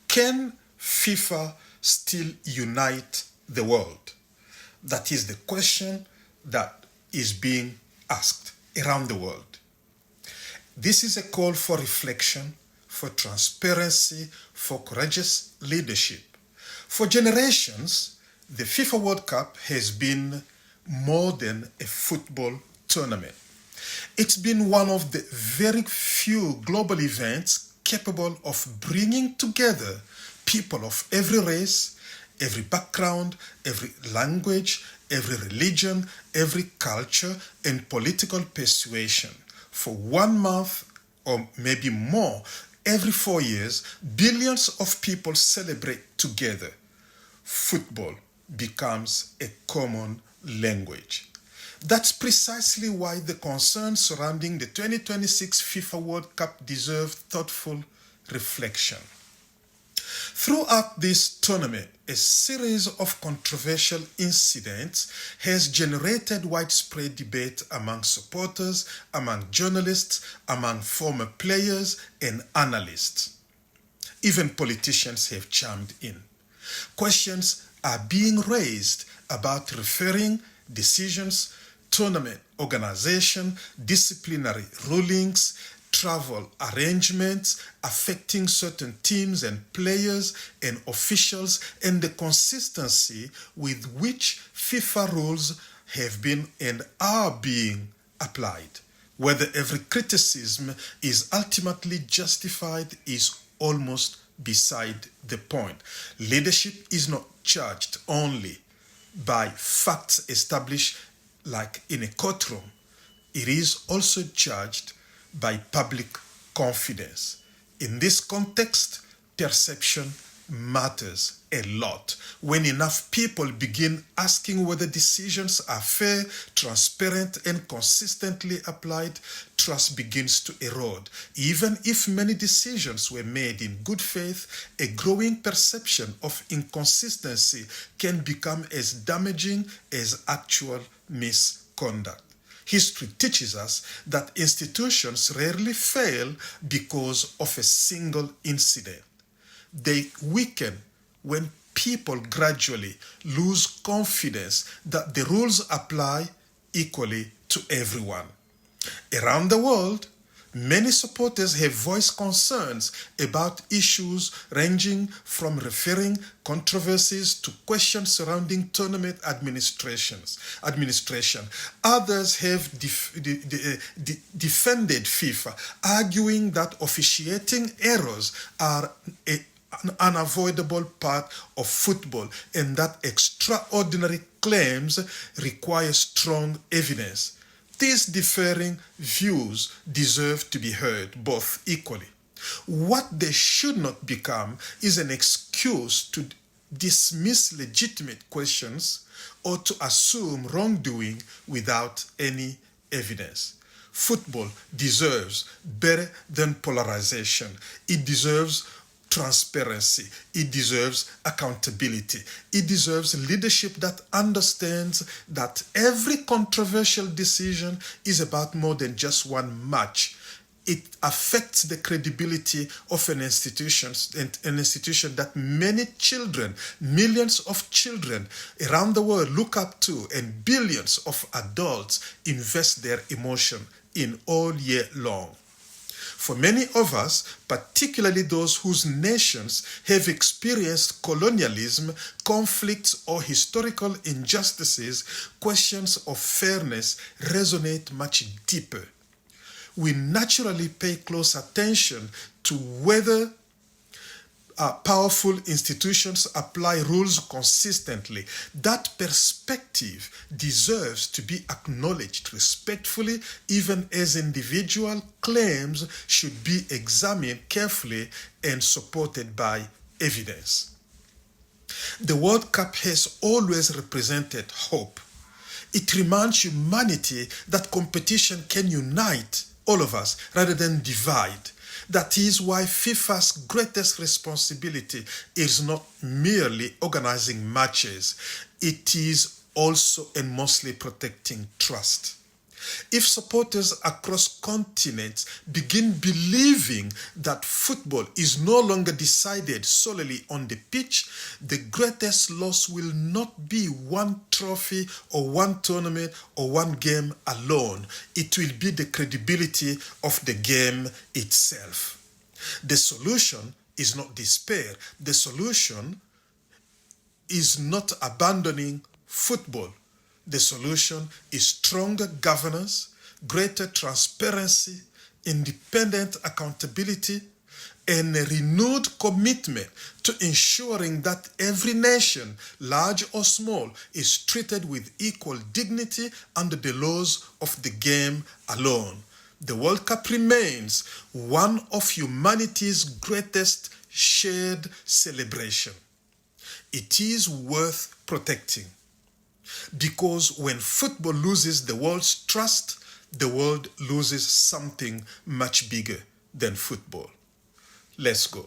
Can FIFA still unite the world? That is the question that is being asked around the world. This is a call for reflection, for transparency, for courageous leadership. For generations, the FIFA World Cup has been more than a football tournament. It's been one of the very few global events capable of bringing together people of every race, every background, every language, every religion, every culture, and political persuasion. For 1 month or maybe more, every 4 years, billions of people celebrate together. Football becomes a common language. That's precisely why the concerns surrounding the 2026 FIFA World Cup deserve thoughtful reflection. Throughout this tournament, a series of controversial incidents has generated widespread debate among supporters, among journalists, among former players and analysts. Even politicians have chimed in. Questions are being raised about refereeing decisions, tournament organization, disciplinary rulings, travel arrangements affecting certain teams and players and officials, and the consistency with which FIFA rules have been and are being applied. Whether every criticism is ultimately justified is almost beside the point. Leadership is not judged only by facts established like in a courtroom. It is also judged by public confidence. In this context, perception matters a lot. When enough people begin asking whether decisions are fair, transparent, and consistently applied, trust begins to erode. Even if many decisions were made in good faith, a growing perception of inconsistency can become as damaging as actual misconduct. History teaches us that institutions rarely fail because of a single incident. They weaken when people gradually lose confidence that the rules apply equally to everyone. Around the world, many supporters have voiced concerns about issues ranging from refereeing controversies to questions surrounding tournament administration. Others have defended FIFA, arguing that officiating errors are an unavoidable part of football and that extraordinary claims require strong evidence. These differing views deserve to be heard both equally. What they should not become is an excuse to dismiss legitimate questions or to assume wrongdoing without any evidence. Football deserves better than polarization. It deserves transparency. It deserves accountability. It deserves leadership that understands that every controversial decision is about more than just one match. It affects the credibility of an institution that many children, millions of children around the world look up to, and billions of adults invest their emotion in all year long. For many of us, particularly those whose nations have experienced colonialism, conflicts, or historical injustices, questions of fairness resonate much deeper. We naturally pay close attention to whether powerful institutions apply rules consistently. That perspective deserves to be acknowledged respectfully, even as individual claims should be examined carefully and supported by evidence. The World Cup has always represented hope. It reminds humanity that competition can unite all of us rather than divide. That is why FIFA's greatest responsibility is not merely organizing matches. It is also and mostly protecting trust. If supporters across continents begin believing that football is no longer decided solely on the pitch, the greatest loss will not be one trophy or one tournament or one game alone. It will be the credibility of the game itself. The solution is not despair. The solution is not abandoning football. The solution is stronger governance, greater transparency, independent accountability, and a renewed commitment to ensuring that every nation, large or small, is treated with equal dignity under the laws of the game alone. The World Cup remains one of humanity's greatest shared celebration. It is worth protecting. Because when football loses the world's trust, the world loses something much bigger than football. Let's go.